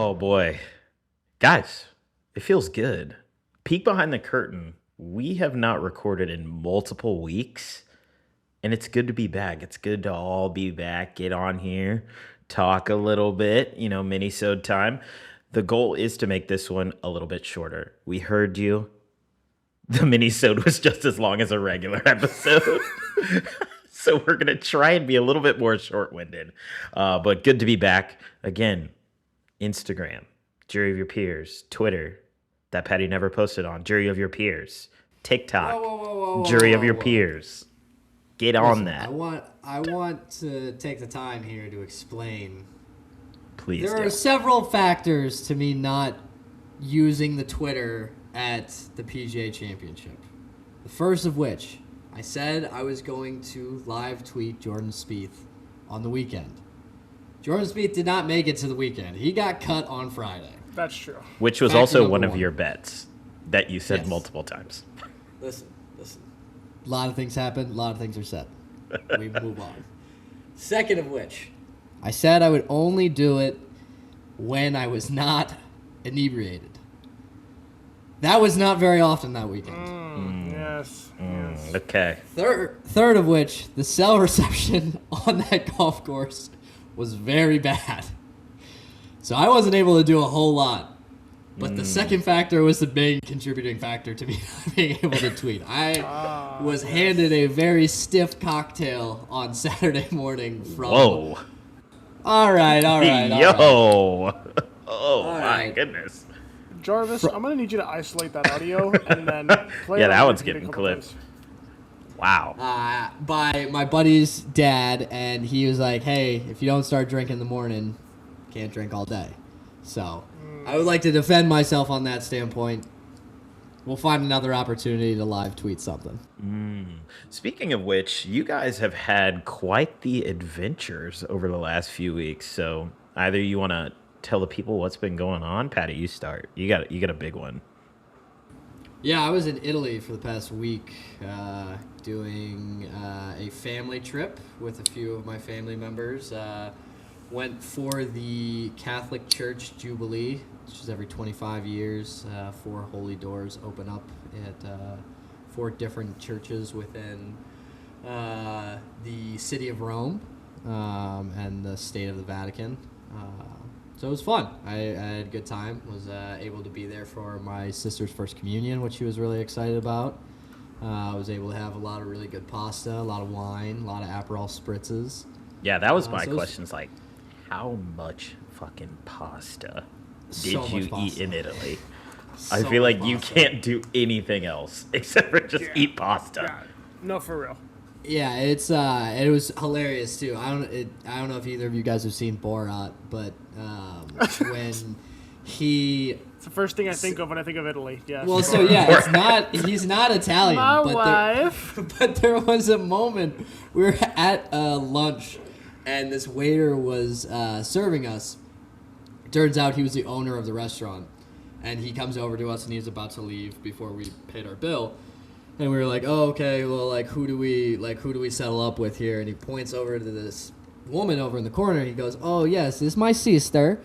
Oh boy. Guys, it feels good. Peek behind the curtain. We have not recorded in multiple weeks, and it's good to be back. It's good to all be back, get on here, talk a little bit, minisode time. The goal is to make this one a little bit shorter. We heard you. The minisode was just as long as a regular episode. So we're going to try and be a little bit more short-winded. But good to be back. Again, Instagram, Jury of Your Peers, Twitter, that Paddy never posted on, Jury of Your Peers, TikTok, Whoa, Jury of Your whoa. Peers. Get Listen, on that. I want to take the time here to explain. Please There do. are several factors to me not using the Twitter at the PGA Championship. The first of which, I said I was going to live tweet Jordan Spieth on the weekend. Jordan Spieth did not make it to the weekend. He got cut on Friday. That's true. Which was Factor also number one of one. your bets that you said Yes. multiple times. Listen. A lot of things happen. A lot of things are said. We move on. Second of which, I said I would only do it when I was not inebriated. That was not very often that weekend. Yes. Okay. Third of which, the cell reception on that golf course was very bad. So I wasn't able to do a whole lot. But the second factor was the main contributing factor to me being able to tweet. I was handed a very stiff cocktail on Saturday morning from... Whoa. All right. Yo. Oh, All my right. goodness. Jarvis, I'm going to need you to isolate that audio and then play Yeah, it that on one's repeat a getting couple clipped. times. Wow. By my buddy's dad, and he was like, hey, if you don't start drinking in the morning, can't drink all day. So I would like to defend myself on that standpoint. We'll find another opportunity to live tweet something. Speaking of which, you guys have had quite the adventures over the last few weeks. So either you want to tell the people what's been going on. Paddy, you start. You got a big one. Yeah, I was in Italy for the past week doing a family trip with a few of my family members. Went for the Catholic Church Jubilee, which is every 25 years. 4 holy doors open up at 4 different churches within the city of Rome and the state of the Vatican. So it was fun. I had a good time. Was able to be there for my sister's first communion, which she was really excited about. I was able to have a lot of really good pasta, a lot of wine, a lot of Aperol spritzes. Yeah, that was my so it's- questions. Like, how much fucking pasta did So much you eat pasta. in Italy? I So feel like much you pasta. can't do anything else except for just Yeah. eat pasta. Yeah. No, for real. Yeah, it was hilarious too. I don't know if either of you guys have seen Borat, but when he It's the first thing I think of when I think of Italy. Yes. well, so yeah, he's not Italian, My but wife. but there was a moment we were at lunch, and this waiter was serving us. Turns out he was the owner of the restaurant, and he comes over to us and he was about to leave before we paid our bill. And we were like, oh, okay, well, like, who do we settle up with here? And he points over to this woman over in the corner. And he goes, oh, yes, this is my sister.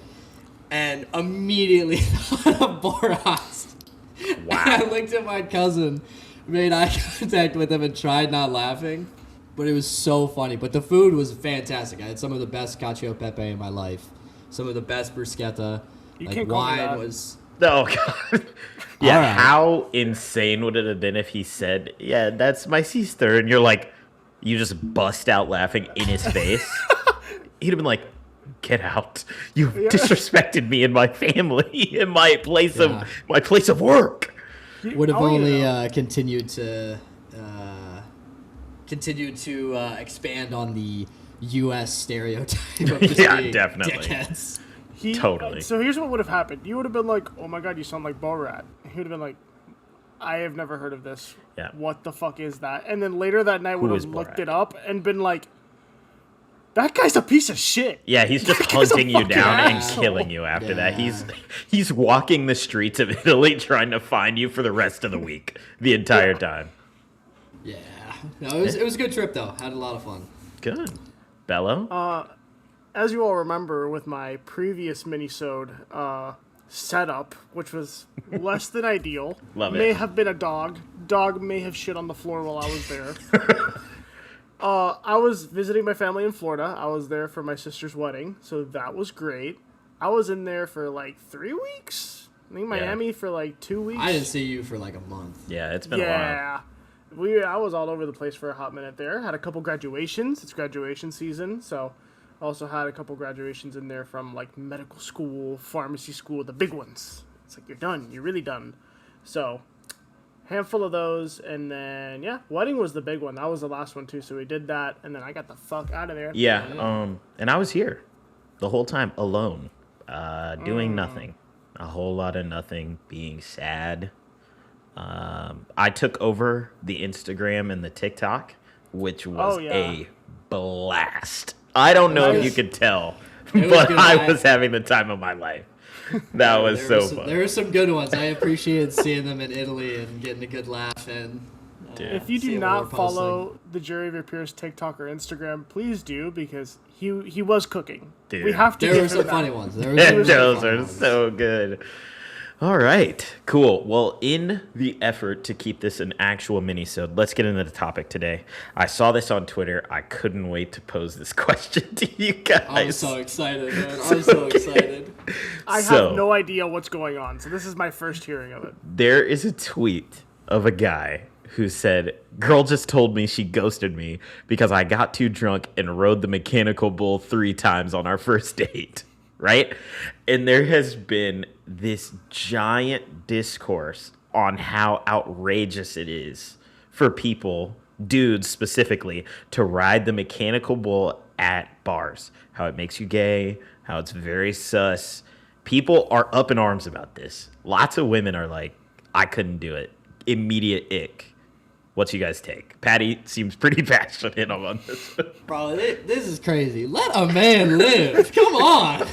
And immediately thought of Borat. Wow. And I looked at my cousin, made eye contact with him, and tried not laughing. But it was so funny. But the food was fantastic. I had some of the best cacio e pepe in my life. Some of the best bruschetta. You Like, can't call me wine that. was... Oh, God. Yeah, All right. how insane would it have been if he said, yeah, that's my sister, and you're like, you just bust out laughing in his face? He'd have been like, get out. You've disrespected me and my family in my place Yeah. of work. Would have Oh, only yeah. continued to expand on the U.S. stereotype of just Yeah, being definitely. dickheads. Totally. So here's what would have happened. You would have been like, oh my god, you sound like Borat. He would have been like, I have never heard of this. Yeah. What the fuck is that? And then later that night would is have looked Borat? it up and been like, that guy's a piece of shit. Yeah, he's just He's a hunting you fucking down and asshole. killing you after that. Yeah. He's walking the streets of Italy trying to find you for the rest of the week, the entire time. Yeah. No, it was a good trip though. Had a lot of fun. Good. Bello? as you all remember, with my previous minisode setup, which was less than ideal, Love it. may have been a dog. Dog may have shit on the floor while I was there. I was visiting my family in Florida. I was there for my sister's wedding, so that was great. I was in there for like 3 weeks. I think Miami for like 2 weeks. I didn't see you for like a month. Yeah, it's been a while. I was all over the place for a hot minute there. Had a couple graduations. It's graduation season, so also had a couple graduations in there from like medical school, pharmacy school, the big ones. It's like you're done. You're really done. So handful of those, and then wedding was the big one. That was the last one too. So we did that, and then I got the fuck out of there. Yeah, and I was here the whole time alone, doing nothing, a whole lot of nothing, being sad. I took over the Instagram and the TikTok, which was a blast. I don't know if you could tell, but I was having the time of my life. That was so fun. There were some good ones. I appreciated seeing them in Italy and getting a good laugh. And if you do not follow the Jerry Pierce TikTok or Instagram, please do, because he was cooking. Dude. We have to. There were some funny ones. Those are so good. All right, cool. Well, in the effort to keep this an actual minisode, let's get into the topic today. I saw this on Twitter. I couldn't wait to pose this question to you guys. I'm so excited, man. I'm so excited. I have no idea what's going on, so this is my first hearing of it. There is a tweet of a guy who said, "Girl just told me she ghosted me because I got too drunk and rode the mechanical bull 3 times on our first date." Right? And there has been this giant discourse on how outrageous it is for people, dudes specifically, to ride the mechanical bull at bars. How it makes you gay, how it's very sus. People are up in arms about this. Lots of women are like, I couldn't do it. Immediate ick. What's you guys take? Paddy seems pretty passionate on this. Bro, this is crazy. Let a man live. Come on.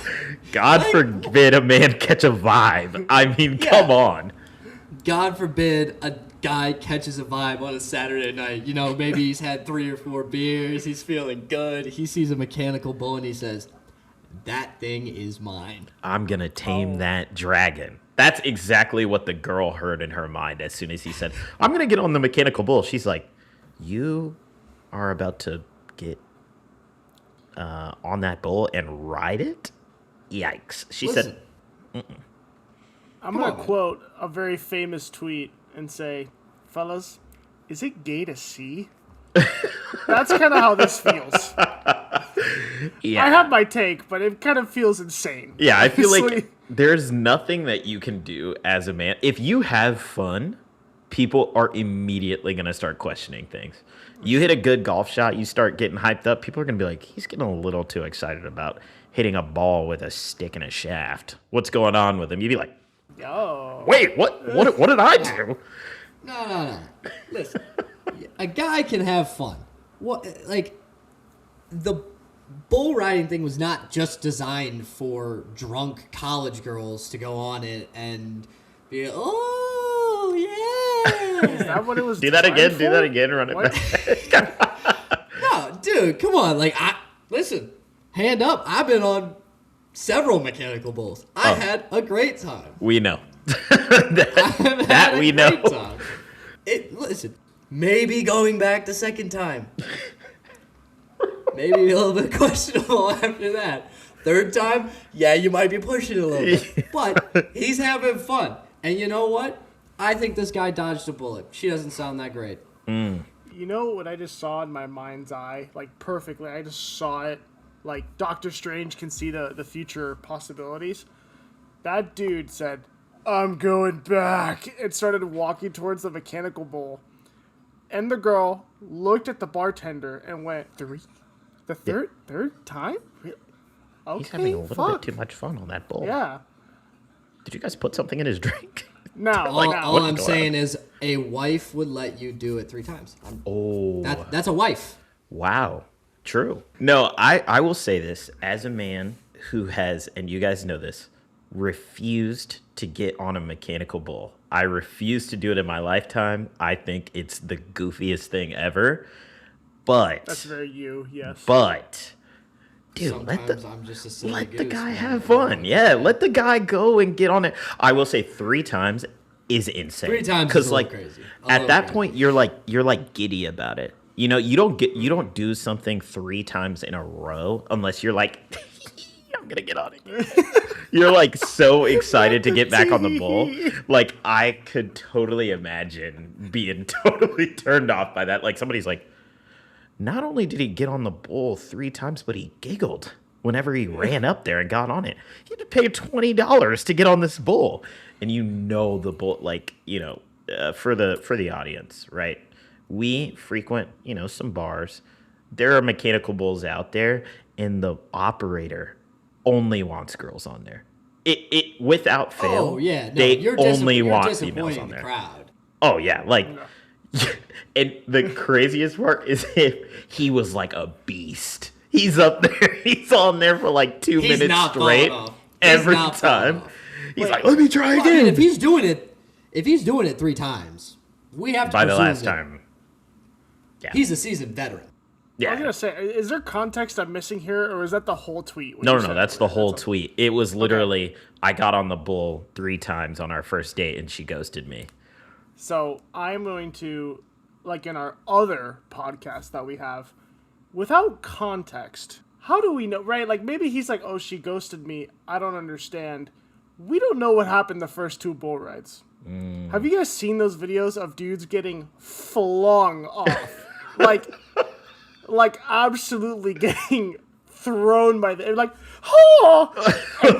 God forbid a man catch a vibe. I mean, come on. God forbid a guy catches a vibe on a Saturday night. You know, maybe he's had 3 or 4 beers. He's feeling good. He sees a mechanical bull and he says, that thing is mine. I'm going to tame that dragon. That's exactly what the girl heard in her mind as soon as he said, I'm going to get on the mechanical bull. She's like, you are about to get on that bull and ride it? Yikes. She said, I'm going to quote a very famous tweet and say, fellas, is it gay to see? That's kind of how this feels. Yeah. I have my take, but it kind of feels insane. Yeah, I feel like there's nothing that you can do as a man. If you have fun, people are immediately going to start questioning things. You hit a good golf shot, you start getting hyped up, people are going to be like, he's getting a little too excited about hitting a ball with a stick and a shaft. What's going on with him? You'd be like, yo, wait, what did I do? No. Listen, a guy can have fun. What, like, the bull riding thing was not just designed for drunk college girls to go on it and be, oh, yeah. Is that what it was? Do that again, for? Run it back. No, dude, come on. Like, listen, hand up. I've been on several mechanical bulls. I had a great time. We know. that we know. Time. Listen, maybe going back the second time. Maybe a little bit questionable after that. Third time, yeah, you might be pushing it a little bit. But he's having fun. And you know what? I think this guy dodged a bullet. She doesn't sound that great. You know what I just saw in my mind's eye? Like, perfectly. I just saw it. Like, Doctor Strange can see the future possibilities. That dude said, I'm going back, and started walking towards the mechanical bull. And the girl looked at the bartender and went, 3? The third time? Really? Okay, He's having a little bit too much fun on that bull. Yeah. Did you guys put something in his drink? No. All I'm saying is a wife would let you do it 3 times. That's a wife. Wow. True. No, I will say this. As a man who has, and you guys know this, refused to get on a mechanical bull. I refuse to do it in my lifetime. I think it's the goofiest thing ever. But that's very you, yes. But Dude, sometimes I'm just a silly let the goose, guy man. have fun. Yeah, let the guy go and get on it. I will say 3 times is insane. 3 times is because a little like crazy. at that point you're like giddy about it. You know, you don't do something 3 times in a row unless you're like, I'm gonna get on it. You're like so excited to get back on the bull. Like I could totally imagine being totally turned off by that. Like somebody's like, not only did he get on the bull 3 times, but he giggled whenever he ran up there and got on it. He had to pay $20 to get on this bull, and you know the bull. Like for the audience, right? We frequent some bars. There are mechanical bulls out there, and the operator only wants girls on there. It without fail. Oh yeah, no, they you're only want disappointing females on the there. crowd. Oh yeah, like. And the craziest part is if he was like a beast. He's up there. He's on there for like 2 He's minutes not straight. falling off. Every not falling time. off. He's like, let me try Well, I again. mean, if he's doing it 3 times, we have to By the presume last that time. Yeah. he's a seasoned veteran. I was Yeah. gonna say, is there context I'm missing here, or is that the whole tweet? when No, you no, no. said That's that? the whole tweet. It was literally, I got on the bull 3 times on our first date and she ghosted me. So I'm going to, like in our other podcast that we have, without context, how do we know, right? Like maybe he's like, oh, she ghosted me. I don't understand. We don't know what happened the first 2 bull rides. Have you guys seen those videos of dudes getting flung off? like absolutely getting thrown by the, like, oh!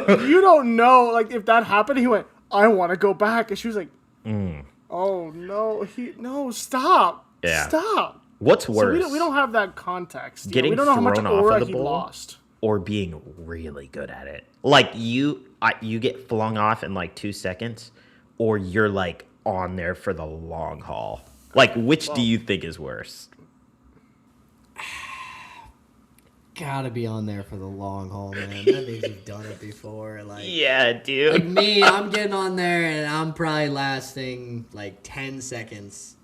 And you don't know, like if that happened, he went, I want to go back. And she was like, oh no, no, stop. Yeah. Stop. What's So worse? we don't have that context. Getting we don't know how much thrown off aura of the he bull? lost. Or being really good at it. Like you get flung off in like 2 seconds, or you're like on there for the long haul. Like which do you think is worse? Gotta be on there for the long haul, man. That means you've done it before. Like, Yeah, dude. like me, I'm getting on there and I'm probably lasting like 10 seconds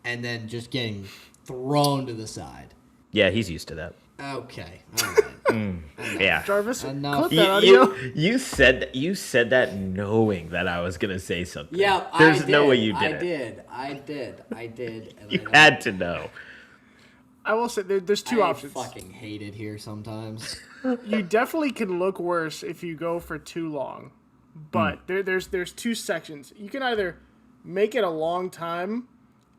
and then just getting thrown to the side. Yeah, he's used to that. Okay. All right. Yeah. Jarvis, Enough. clip that audio. You said that knowing that I was gonna say something. Yeah, There's I did. no way you did. I did. And You I had to know. I will say there's 2 I options. fucking hate it here sometimes. You definitely can look worse if you go for too long, but there's 2 sections. You can either make it a long time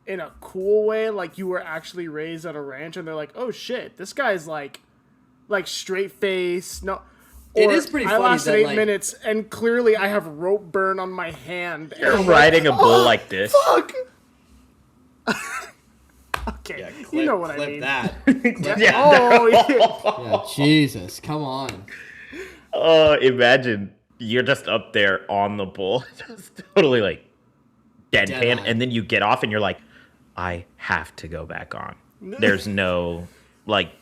in a cool way, like you were actually raised at a ranch, and they're like, oh shit, this guy's like straight face. No, It is pretty I funny lasted that, 8 like- minutes, and clearly I have rope burn on my hand. and You're I'm riding a like, bull "Oh, like this. Fuck. Okay, you know what I mean. That. Yeah. Oh, yeah. Yeah, Jesus, come on. Oh, imagine you're just up there on the bull, just totally like Dead deadpan, on. and then you get off and you're like, I have to go back on. There's no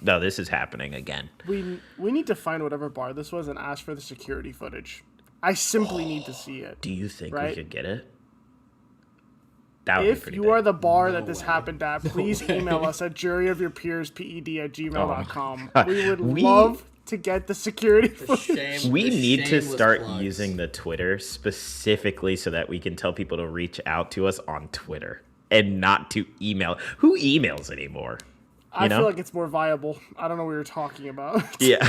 no, this is happening again. We need to find whatever bar this was and ask for the security footage. I simply need to see it. Do you think Right? we could get it? That would be If pretty you big. are the bar that No this way. happened at, please email us at juryofyourpeersped@gmail.com. Oh my We would We- love to get the security The footage. shame, We the need to shameless start plugs. using the Twitter specifically so that we can tell people to reach out to us on Twitter and not to email. Who emails anymore? I know? feel like it's more viable. I don't know what you're talking about. Yeah.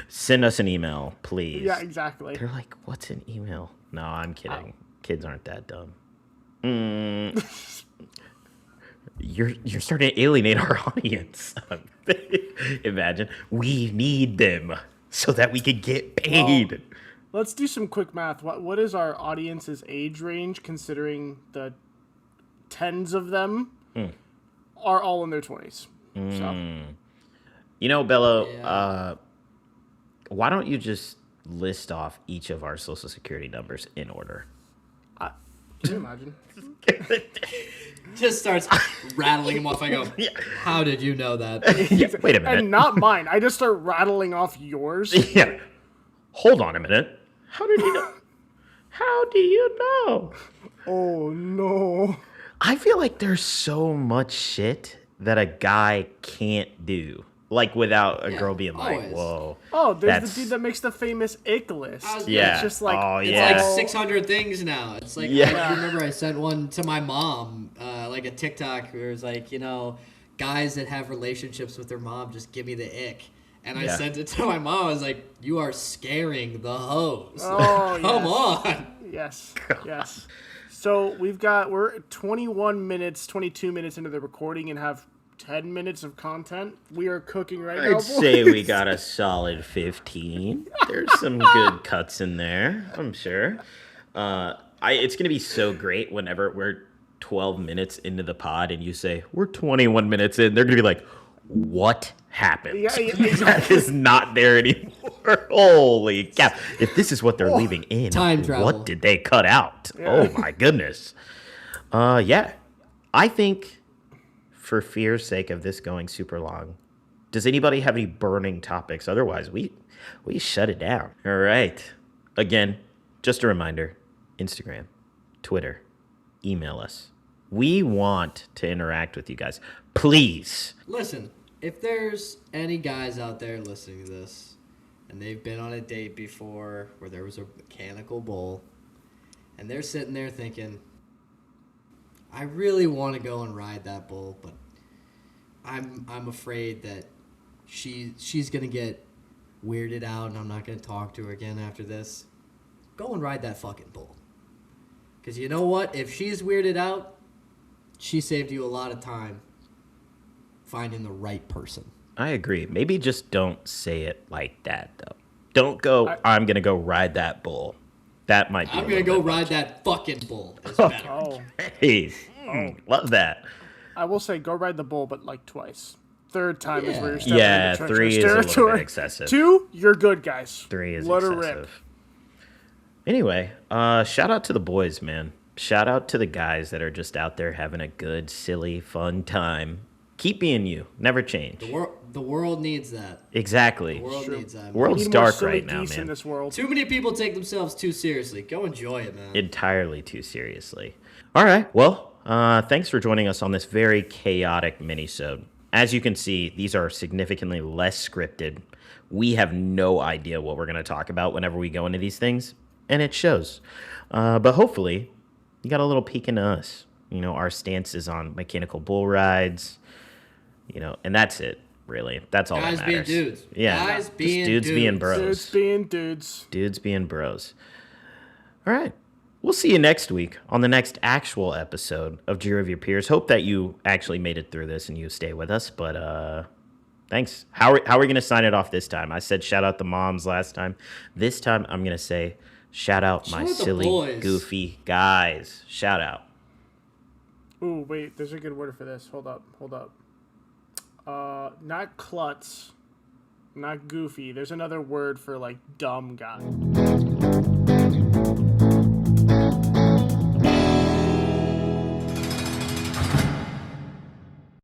Send us an email, please. Yeah, exactly. They're like, what's an email? No, I'm kidding. Kids aren't that dumb. You're starting to alienate our audience. Imagine. We need them so that we can get paid. Let's do some quick math. What is our audience's age range, considering the tens of them are all in their 20s? So, You know, Bello, Yeah. why don't you just list off each of our social security numbers in order? can you imagine? Just starts rattling them off. I go, Yeah. how did you know that? Yeah, wait a minute. And not mine. I just start rattling off yours. Yeah. Hold on a minute. How did you know? How do you know? Oh, no. I feel like there's so much shit that a guy can't do Like without a Yeah, girl being like, always. whoa. Oh, there's That's- the dude that makes the famous ick list. Yeah. It's just like, Oh, It's yeah. like all- 600 things now. It's like, Yeah. I remember I sent one to my mom, like a TikTok where it was like, guys that have relationships with their mom just give me the ick. And I Yeah. sent it to my mom. I was like, you are scaring the hoes. Oh, Come yes. on. Yes, yes. So we're 21 minutes, 22 minutes into the recording and have 10 minutes of content. We are cooking right now, I'd boys. say we got a solid 15. There's some good cuts in there, I'm sure. It's going to be so great whenever we're 12 minutes into the pod and you say, we're 21 minutes in. They're going to be like, what happened? Yeah, That is not there anymore. Holy cow. If this is what they're leaving in, Time travel. what did they cut out? Oh, my goodness. Yeah. I think, for fear's sake of this going super long, does anybody have any burning topics? Otherwise, we shut it down. All right. Again, just a reminder, Instagram, Twitter, email us. We want to interact with you guys. Please. Listen, if there's any guys out there listening to this and they've been on a date before where there was a mechanical bull and they're sitting there thinking, I really want to go and ride that bull, but I'm afraid that she's going to get weirded out and I'm not going to talk to her again after this. Go and ride that fucking bull. Because you know what? If she's weirded out, she saved you a lot of time finding the right person. I agree. Maybe just don't say it like that, though. Don't go, I'm going to go ride that bull. That might be I'm going to go ride that fucking bull. Is better. Oh, Hey, love that. I will say go ride the bull, but like twice. Third time is where you're Yeah. stepping Yeah, into 3 treacherous is a little territory. bit excessive. 2, you're good, guys. 3 is Let her excessive. rip. Anyway, shout out to the boys, man. Shout out to the guys that are just out there having a good, silly, fun time. Keep being you. Never change. The world needs that. Exactly. The world True. needs that. We World's need more dark silly right now, geese in man. this world. Too many people take themselves too seriously. Go enjoy it, man. Entirely too seriously. All right. Well, thanks for joining us on this very chaotic mini-sode. As you can see, these are significantly less scripted. We have no idea what we're going to talk about whenever we go into these things, and it shows. But hopefully, you got a little peek into us. Our stances on mechanical bull rides, and that's it, really. That's all Guys that being matters. dudes. Yeah. Guys just being dudes being dudes. bros. Dudes being dudes. Dudes being bros. All right. We'll see you next week on the next actual episode of Jeer of Your Peers. Hope that you actually made it through this and you stay with us. But thanks. How are we going to sign it off this time? I said shout out the moms last time. This time I'm going to say shout out my Shout out the silly, boys. goofy guys. Shout out. Ooh, wait, there's a good word for this. Hold up. Not klutz, not goofy. There's another word for like dumb guy.